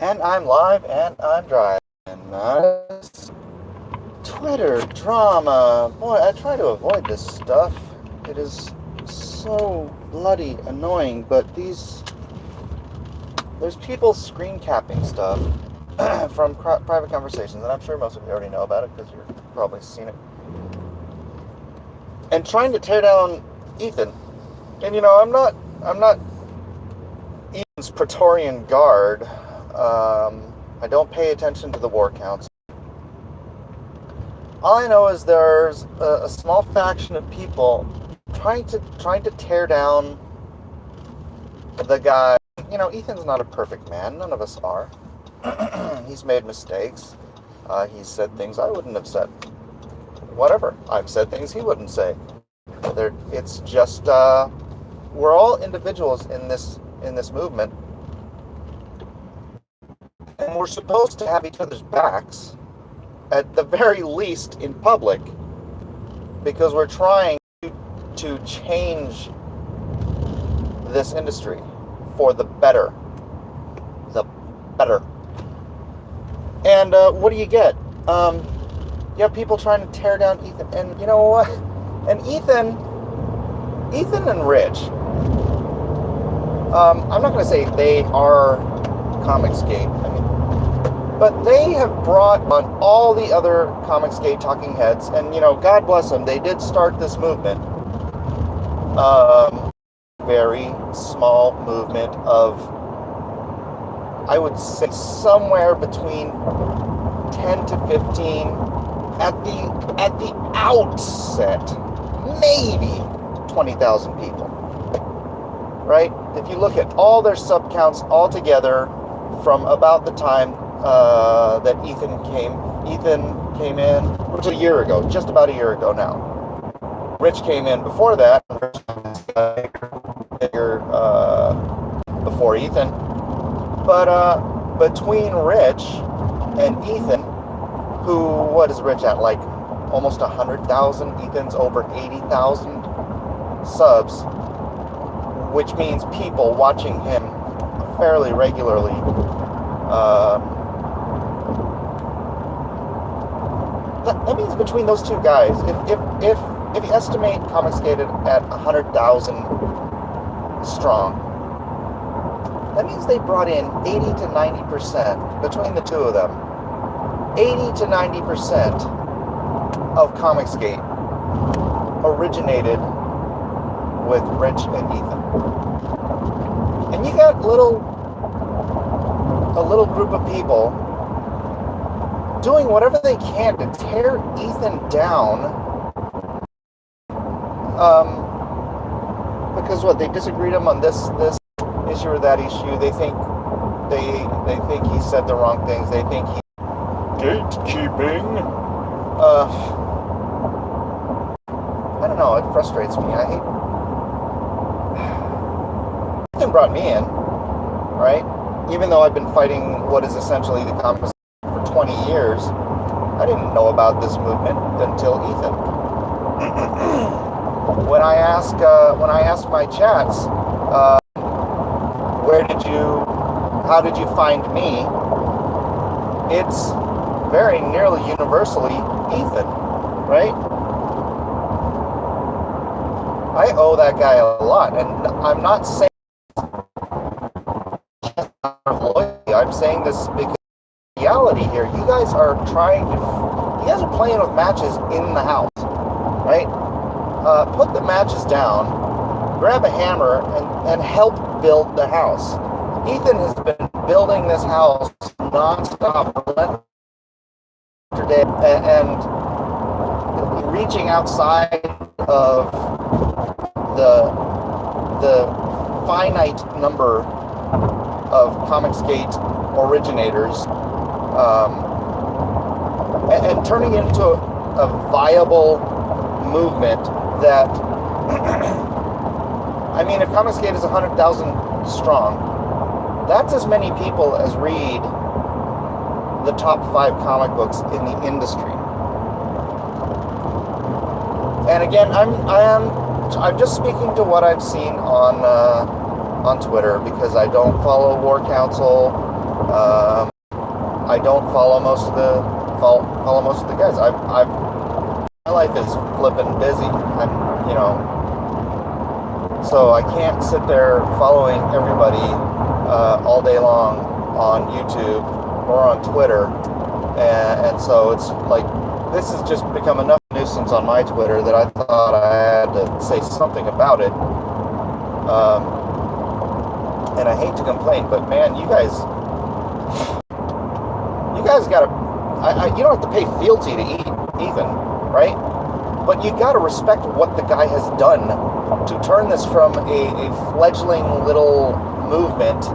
And I'm live and I'm driving. Twitter drama. Boy, I try to avoid this stuff. It is so bloody annoying, but there's people screen capping stuff from private conversations, and I'm sure most of you already know about it because you've probably seen it. And trying to tear down Ethan. And I'm not Ethan's Praetorian Guard. I don't pay attention to the war counts. All I know is there's a small faction of people trying to tear down the guy. Ethan's not a perfect man. None of us are. He's made mistakes. He's said things I wouldn't have said. Whatever. I've said things he wouldn't say. It's just we're all individuals in this movement, and we're supposed to have each other's backs, at the very least in public, because we're trying to change this industry for the better. The better. And what do you get? You have people trying to tear down Ethan, and you know what? And Ethan and Rich, I'm not going to say they are Comicsgate, but they have brought on all the other Comicsgate talking heads, and God bless them, they did start this movement. Very small movement of, I would say, somewhere between 10 to 15 at the outset, maybe 20,000 people, right? If you look at all their sub counts all together from about the time that Ethan came in, which was a year ago, just about a year ago now. Rich came in before that, before Ethan, but between Rich and Ethan, what is Rich at, like almost 100,000, Ethan's over 80,000 subs, which means people watching him fairly regularly. That means between those two guys, if you estimate Comicsgate at 100,000 strong, that means they brought in 80 to 90% between the two of them. 80 to 90% of Comicsgate originated with Rich and Ethan. And you got a little group of people doing whatever they can to tear Ethan down, because they disagreed him on this issue or that issue. They think he said the wrong things. They think he gatekeeping. I don't know. It frustrates me. I hate. Ethan brought me in, right? Even though I've been fighting what is essentially the comics for 20 years, I didn't know about this movement until Ethan. When I asked my chats, how did you find me? It's very nearly universally Ethan, right? I owe that guy a lot, and I'm not saying loyalty. I'm saying this because reality here. You guys are playing with matches in the house, right? Put the matches down, grab a hammer, and help build the house. Ethan has been building this house nonstop, and reaching outside of the finite number of Comicsgate originators, and turning into a viable movement that, if Comicsgate is 100,000 strong, that's as many people as read the top 5 comic books in the industry. And again, I'm just speaking to what I've seen on Twitter, because I don't follow War Council. I don't follow most of the guys. My life is flipping busy. So I can't sit there following everybody all day long on YouTube or on Twitter, and so it's like this has just become enough nuisance on my Twitter that I thought I had to say something about it. And I hate to complain, but man, you guys gotta, you don't have to pay fealty to Ethan, right? But you gotta respect what the guy has done to turn this from a fledgling little movement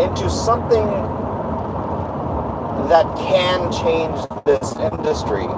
into something that can change this industry.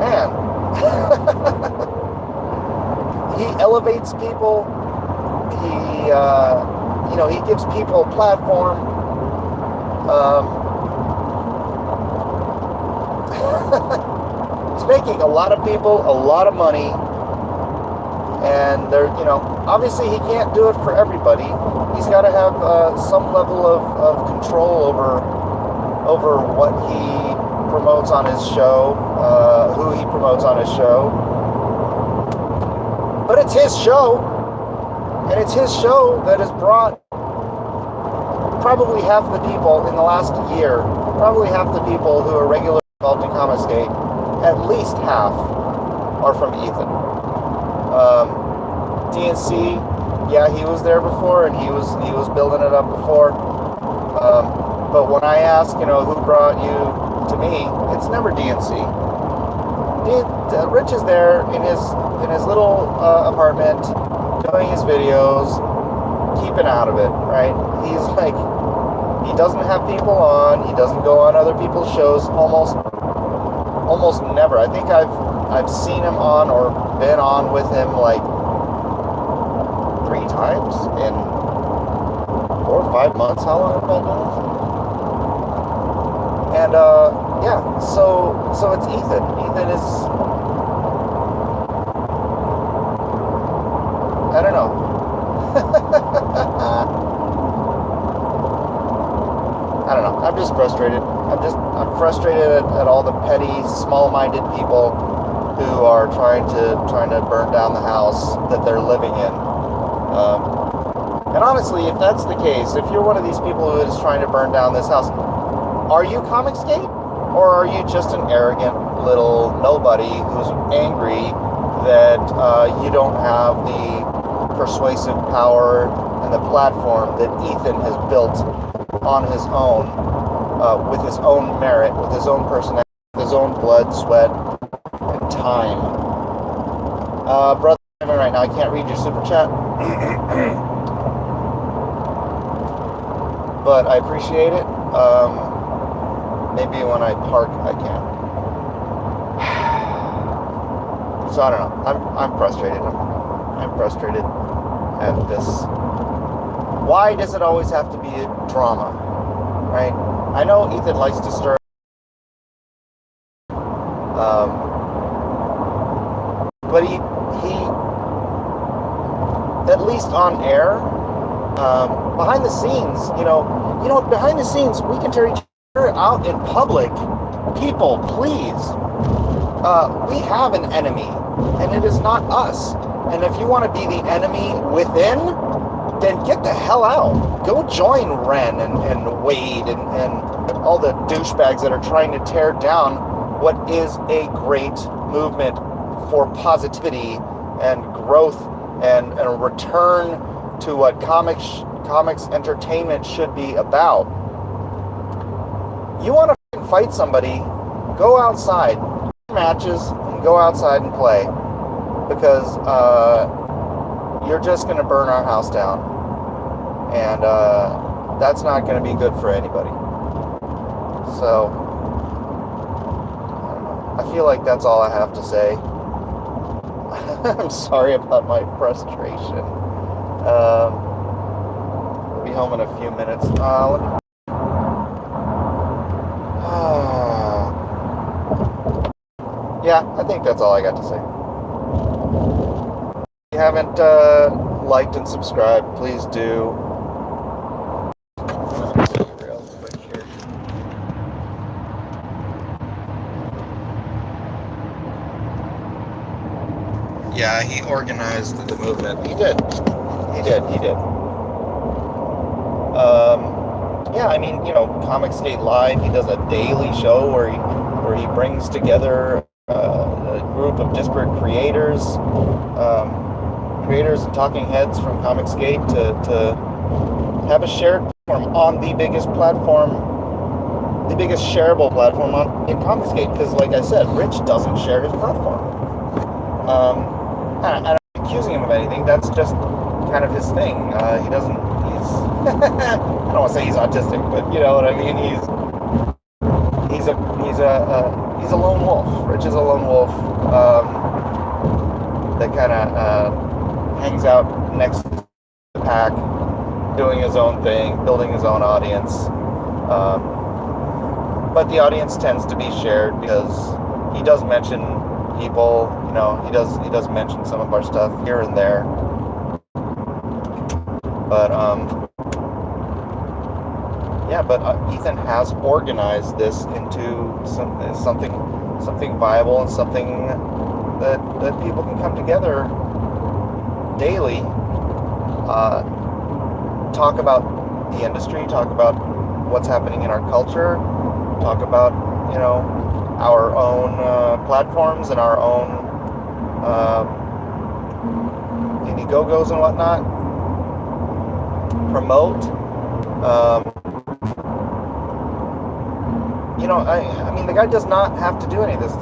Man, he elevates people. He gives people a platform. He's making a lot of people a lot of money, and obviously he can't do it for everybody. He's got to have some level of control over what he promotes on his show, who he promotes on his show. But it's his show, and it's his show that has brought probably half the people in the last year, probably half the people who are regularly involved in Comicsgate, at least half are from Ethan. DNC, yeah, he was there before, and he was building it up before. But when I ask, who brought you to me, it's never DNC. Rich is there in his little apartment, doing his videos, keeping out of it, right? He's like, he doesn't have people on. He doesn't go on other people's shows. Almost never. I think I've seen him on or been on with him like 3 times in 4 or 5 months. How long have I been doing this? And yeah, so it's Ethan. Ethan is, I don't know. I don't know. I'm just frustrated. I'm frustrated at all the petty, small-minded people who are trying to burn down the house that they're living in. And honestly, if that's the case, if you're one of these people who is trying to burn down this house, are you Comicsgate? Or are you just an arrogant little nobody who's angry that you don't have the persuasive power and the platform that Ethan has built on his own, with his own merit, with his own personality, with his own blood, sweat, and time? Brother, right now I can't read your super chat. But I appreciate it. Maybe when I park I can. So I don't know. I'm frustrated. I'm frustrated at this. Why does it always have to be a drama, right? I know Ethan likes to stir. But he at least on air, behind the scenes, behind the scenes we can tear each other out in public. People, please. We have an enemy, and it is not us. And if you want to be the enemy within, then get the hell out. Go join Ren and Wade and all the douchebags that are trying to tear down what is a great movement for positivity and growth and a return to what comics entertainment should be about. You want to fight somebody, go outside, matches, and go outside and play, because you're just going to burn our house down, and that's not going to be good for anybody. So I feel like that's all I have to say. I'm sorry about my frustration. I'll be home in a few minutes. Yeah, I think that's all I got to say. If you haven't liked and subscribed, please do. Real quick here. Yeah, he organized the movement. He did. He did. He did. Yeah, I mean, Comic Skate Live. He does a daily show where he brings together a group of disparate creators and talking heads from Comic Skate to have a shared platform on the biggest platform, the biggest shareable platform in Comic Skate. Because, like I said, Rich doesn't share his platform. I'm not accusing him of anything. That's just kind of his thing. He doesn't. I don't want to say he's autistic, but you know what I mean. He's a lone wolf. Rich is a lone wolf that kind of hangs out next to the pack, doing his own thing, building his own audience. But the audience tends to be shared because he does mention people. He does mention some of our stuff here and there. But Ethan has organized this into something viable and something that people can come together daily, talk about the industry, talk about what's happening in our culture, talk about our own platforms and our own Indiegogo's and whatnot. Promote. I mean, the guy does not have to do any of this.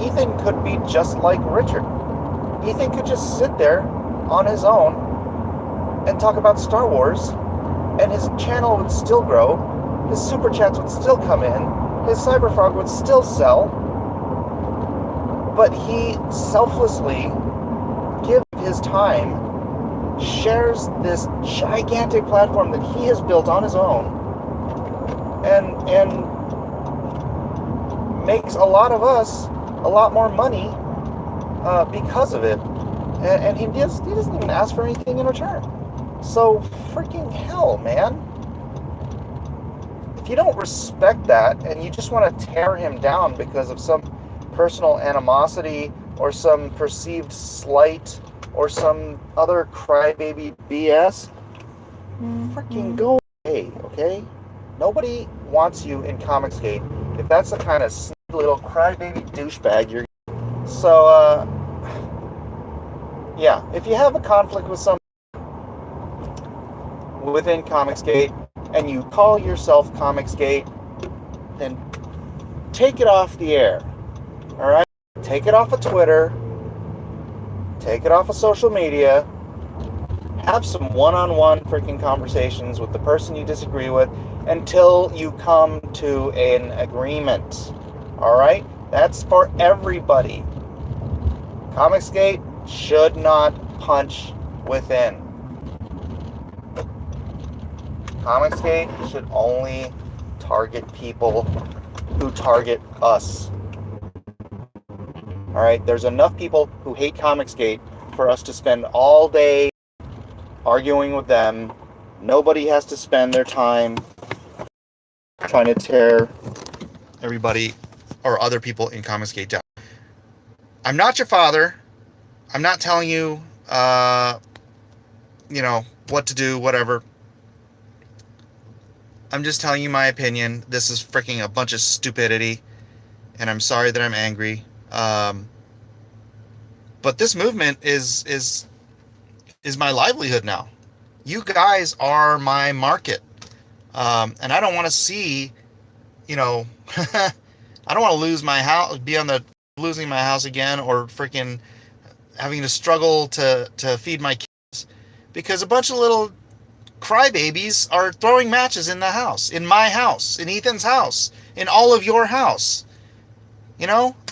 Ethan could be just like Richard. Ethan could just sit there on his own and talk about Star Wars, and his channel would still grow, his super chats would still come in, his Cyberfrog would still sell, but he selflessly gives his time, shares this gigantic platform that he has built on his own, and makes a lot of us a lot more money because of it, and he doesn't even ask for anything in return. So freaking hell, man! If you don't respect that and you just want to tear him down because of some personal animosity or some perceived slight or some other crybaby BS, freaking go away, okay? Nobody wants you in Comic Skate if that's the kind of little crybaby douchebag you're. So, yeah, if you have a conflict with someone within Comic Skate and you call yourself Comic Skate, then take it off the air, all right? Take it off of Twitter, take it off of social media, have some one-on-one freaking conversations with the person you disagree with until you come to an agreement. All right? That's for everybody. Comic Skate should not punch within. Comic Skate should only target people who target us. All right? There's enough people who hate Comic Skate for us to spend all day arguing with them. Nobody has to spend their time trying to tear everybody or other people in Comic Skate down. I'm not your father. I'm not telling you, what to do, whatever. I'm just telling you my opinion. This is freaking a bunch of stupidity, and I'm sorry that I'm angry. But this movement is my livelihood now. You guys are my market. And I don't want to see, I don't want to lose my house, losing my house again, or freaking having to struggle to feed my kids because a bunch of little crybabies are throwing matches in the house, in my house, in Ethan's house, in all of your house.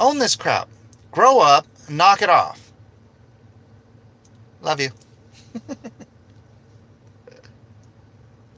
Own this crap. Grow up and knock it off. Love you.